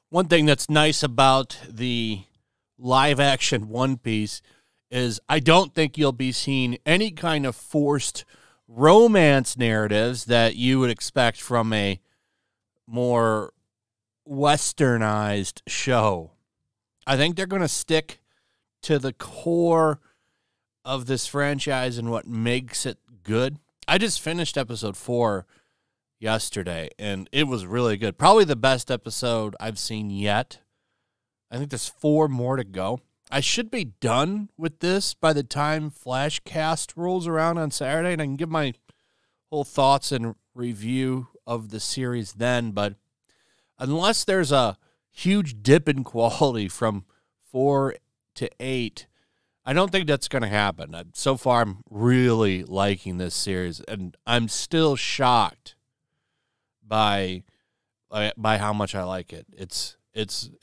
One thing that's nice about the live-action One Piece is I don't think you'll be seeing any kind of forced romance narratives that you would expect from a more westernized show. I think they're going to stick to the core of this franchise and what makes it good. I just finished episode 4 yesterday, and it was really good. Probably the best episode I've seen yet. I think there's 4 more to go. I should be done with this by the time Flashcast rolls around on Saturday, and I can give my whole thoughts and review of the series then. But unless there's a huge dip in quality from 4 to 8, I don't think that's going to happen. So far, I'm really liking this series, and I'm still shocked by how much I like it. It's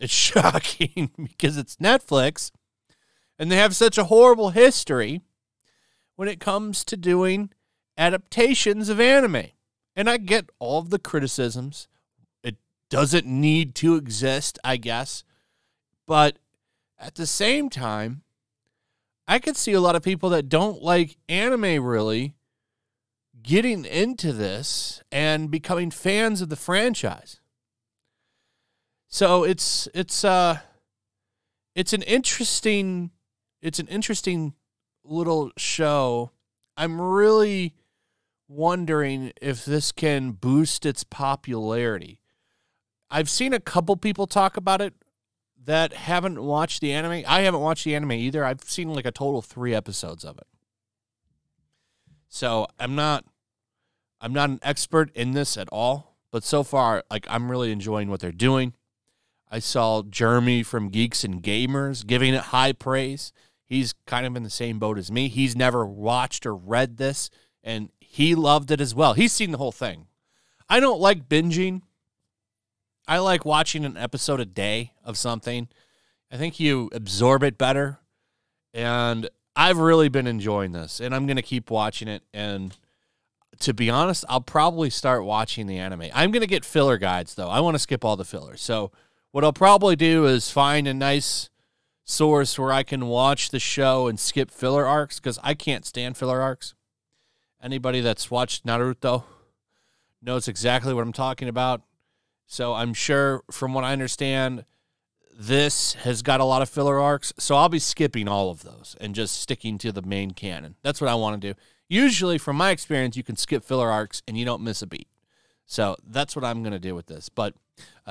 shocking because it's Netflix, and they have such a horrible history when it comes to doing adaptations of anime. And I get all of the criticisms. It doesn't need to exist, I guess. But at the same time, I could see a lot of people that don't like anime really getting into this and becoming fans of the franchise. So it's an interesting little show. I'm really wondering if this can boost its popularity. I've seen a couple people talk about it that haven't watched the anime. I haven't watched the anime either. I've seen like a total of 3 episodes of it. So I'm not an expert in this at all, but so far, like, I'm really enjoying what they're doing. I saw Jeremy from Geeks and Gamers giving it high praise. He's kind of in the same boat as me. He's never watched or read this, and he loved it as well. He's seen the whole thing. I don't like binging. I like watching an episode a day of something. I think you absorb it better, and I've really been enjoying this, and I'm going to keep watching it, and to be honest, I'll probably start watching the anime. I'm going to get filler guides, though. I want to skip all the fillers. So what I'll probably do is find a nice source where I can watch the show and skip filler arcs, because I can't stand filler arcs. Anybody that's watched Naruto knows exactly what I'm talking about. So I'm sure, from what I understand, this has got a lot of filler arcs. So I'll be skipping all of those and just sticking to the main canon. That's what I want to do. Usually, from my experience, you can skip filler arcs and you don't miss a beat. So that's what I'm going to do with this. But,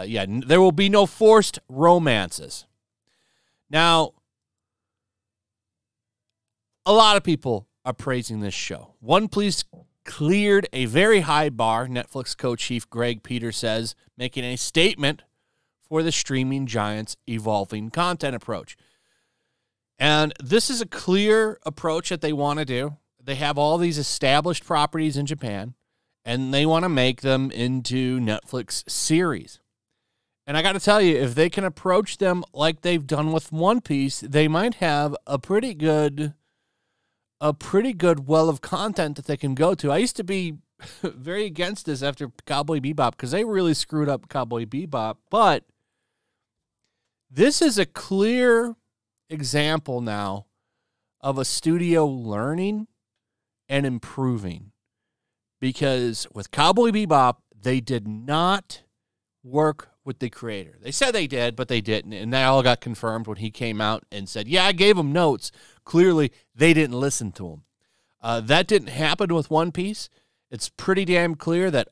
yeah, there will be no forced romances. Now, a lot of people are praising this show. One Piece cleared a very high bar, Netflix co-chief Greg Peters says, making a statement for the streaming giant's evolving content approach. And this is a clear approach that they want to do. They have all these established properties in Japan, and they want to make them into Netflix series. And I got to tell you, if they can approach them like they've done with One Piece, they might have a pretty good well of content that they can go to. I used to be very against this after Cowboy Bebop because they really screwed up Cowboy Bebop, but this is a clear example now of a studio learning and improving, because with Cowboy Bebop, they did not work with the creator. They said they did, but they didn't, and that all got confirmed when he came out and said, yeah, I gave him notes. Clearly, they didn't listen to him. That didn't happen with One Piece. It's pretty damn clear that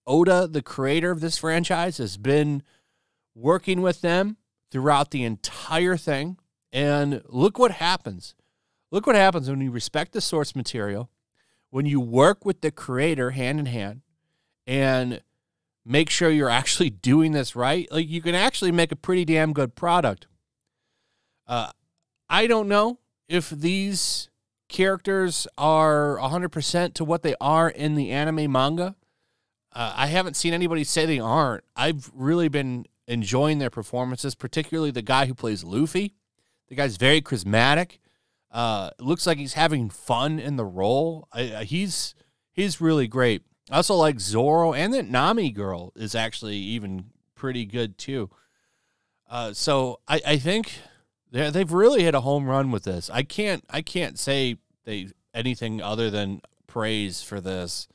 Oda, the creator of this franchise, has been working with them throughout the entire thing, and look what happens. Look what happens when you respect the source material, when you work with the creator hand in hand, and make sure you're actually doing this right. Like, you can actually make a pretty damn good product. I don't know if these characters are 100% to what they are in the anime manga. I haven't seen anybody say they aren't. I've really been enjoying their performances, particularly the guy who plays Luffy. The guy's very charismatic. Looks like he's having fun in the role. He's really great. I also like Zorro, and that Nami girl is actually even pretty good too. So I think they've really hit a home run with this. I can't say anything other than praise for this.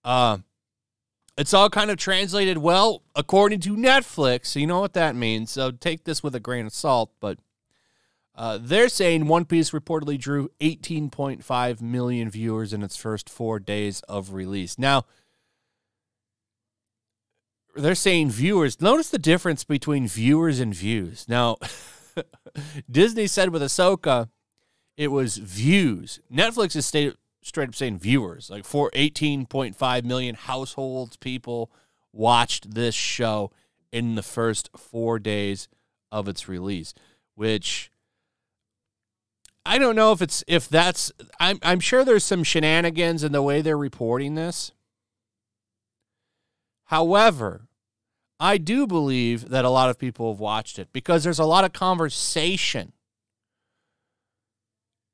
It's all kind of translated well according to Netflix. So you know what that means. So take this with a grain of salt. But they're saying One Piece reportedly drew 18.5 million viewers in its first 4 days of release. Now, they're saying viewers. Notice the difference between viewers and views. Now, Disney said with Ahsoka, it was views. Netflix is straight up saying viewers. Like 18.5 million households, people watched this show in the first 4 days of its release, which I don't know if that's. I'm sure there's some shenanigans in the way they're reporting this. However, I do believe that a lot of people have watched it because there's a lot of conversation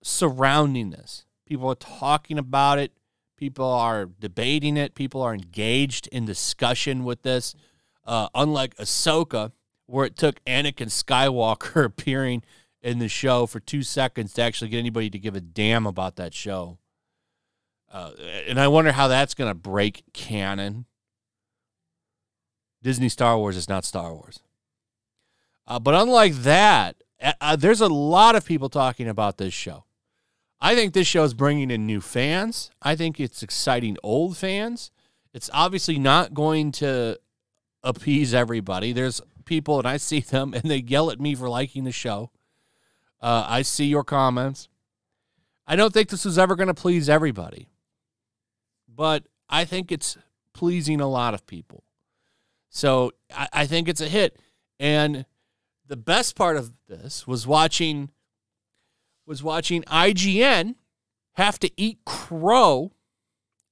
surrounding this. People are talking about it. People are debating it. People are engaged in discussion with this. Unlike Ahsoka, where it took Anakin Skywalker appearing in the show for 2 seconds to actually get anybody to give a damn about that show. And I wonder how that's going to break canon. Disney Star Wars is not Star Wars. But unlike that, there's a lot of people talking about this show. I think this show is bringing in new fans. I think it's exciting old fans. It's obviously not going to appease everybody. There's people, and I see them, and they yell at me for liking the show. I see your comments. I don't think this is ever going to please everybody. But I think it's pleasing a lot of people. So I think it's a hit. And the best part of this was watching IGN have to eat crow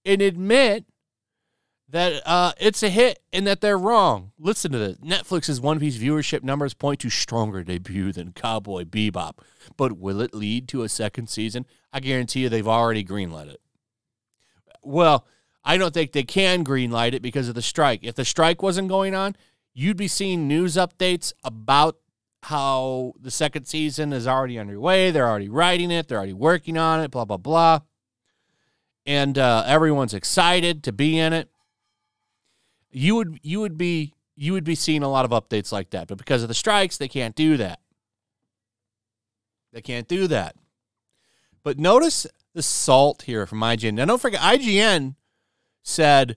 and admit that it's a hit and that they're wrong. Listen to this. Netflix's One Piece viewership numbers point to stronger debut than Cowboy Bebop. But will it lead to a second season? I guarantee you they've already greenlit it. Well, I don't think they can greenlight it because of the strike. If the strike wasn't going on, you'd be seeing news updates about how the second season is already underway. They're already writing it. They're already working on it, blah, blah, blah. And everyone's excited to be in it. You would be seeing a lot of updates like that. But because of the strikes, they can't do that. They can't do that. But notice the salt here from IGN. Now, don't forget, IGN said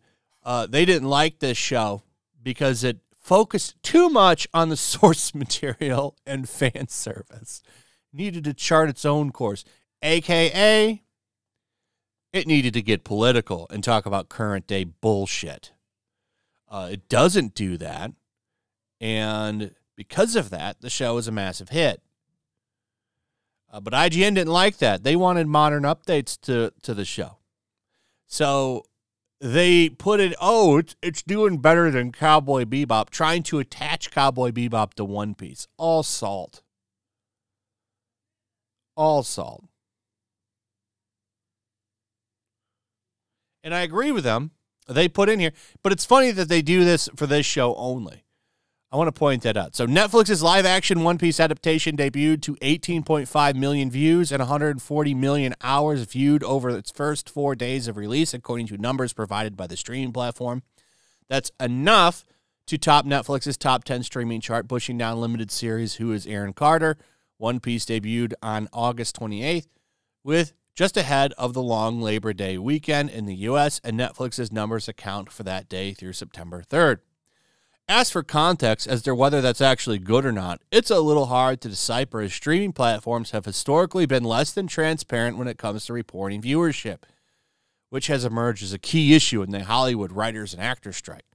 they didn't like this show because it focused too much on the source material and fan service. Needed to chart its own course, a.k.a. it needed to get political and talk about current day bullshit. It doesn't do that, and because of that, the show is a massive hit. But IGN didn't like that. They wanted modern updates to the show. So they put it, it's doing better than Cowboy Bebop, trying to attach Cowboy Bebop to One Piece. All salt. All salt. And I agree with them. They put in here, but it's funny that they do this for this show only. I want to point that out. So Netflix's live-action One Piece adaptation debuted to 18.5 million views and 140 million hours viewed over its first 4 days of release, according to numbers provided by the streaming platform. That's enough to top Netflix's top 10 streaming chart, pushing down limited series Who is Aaron Carter. One Piece debuted on August 28th, with just ahead of the long Labor Day weekend in the U.S., and Netflix's numbers account for that day through September 3rd. As for context as to whether that's actually good or not, it's a little hard to decipher, as streaming platforms have historically been less than transparent when it comes to reporting viewership, which has emerged as a key issue in the Hollywood writers and actors strike.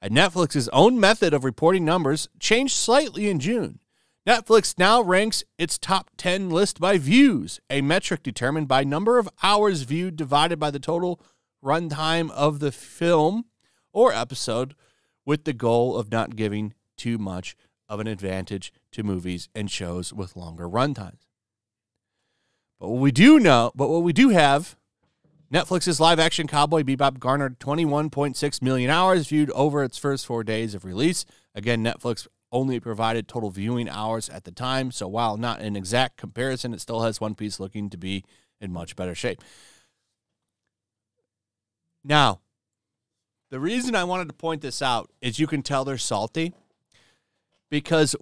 And Netflix's own method of reporting numbers changed slightly in June. Netflix now ranks its top 10 list by views, a metric determined by number of hours viewed divided by the total runtime of the film or episode, with the goal of not giving too much of an advantage to movies and shows with longer runtimes. But what we do have, Netflix's live-action Cowboy Bebop garnered 21.6 million hours viewed over its first 4 days of release. Again, Netflix only provided total viewing hours at the time, so while not an exact comparison, it still has One Piece looking to be in much better shape. Now, the reason I wanted to point this out is you can tell they're salty, because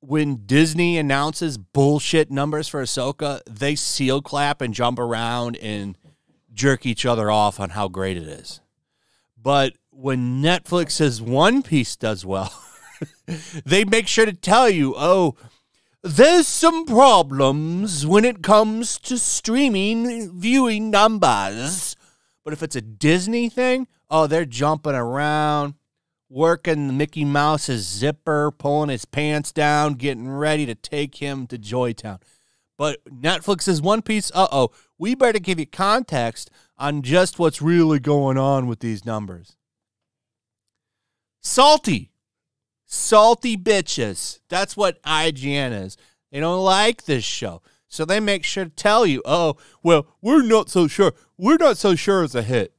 when Disney announces bullshit numbers for Ahsoka, they seal clap and jump around and jerk each other off on how great it is. But when Netflix's One Piece does well, they make sure to tell you, oh, there's some problems when it comes to streaming viewing numbers. But if it's a Disney thing, oh, they're jumping around, working Mickey Mouse's zipper, pulling his pants down, getting ready to take him to Joytown. But Netflix's One Piece, we better give you context on just what's really going on with these numbers. Salty bitches. That's what IGN is. They don't like this show. So they make sure to tell you, oh, well, we're not so sure. We're not so sure it's a hit.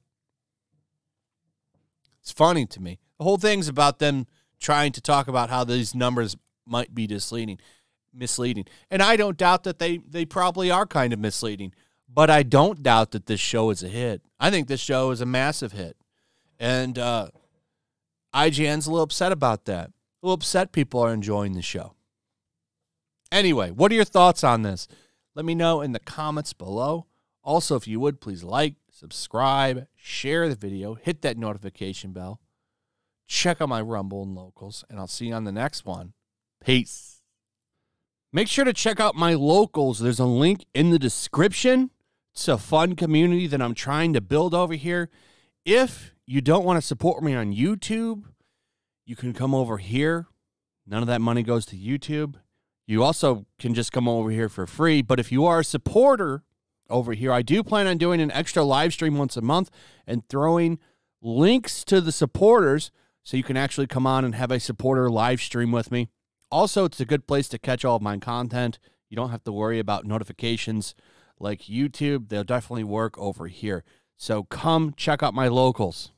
It's funny to me. The whole thing's about them trying to talk about how these numbers might be misleading. And I don't doubt that they probably are kind of misleading. But I don't doubt that this show is a hit. I think this show is a massive hit. And IGN's a little upset about that. A little upset people are enjoying the show. Anyway, what are your thoughts on this? Let me know in the comments below. Also, if you would, please like, subscribe, share the video, hit that notification bell. Check out my Rumble and Locals, and I'll see you on the next one. Peace. Make sure to check out my Locals. There's a link in the description. It's a fun community that I'm trying to build over here. If you don't want to support me on YouTube, you can come over here. None of that money goes to YouTube. You also can just come over here for free. But if you are a supporter over here, I do plan on doing an extra live stream once a month and throwing links to the supporters so you can actually come on and have a supporter live stream with me. Also, it's a good place to catch all of my content. You don't have to worry about notifications like YouTube. They'll definitely work over here. So come check out my Locals.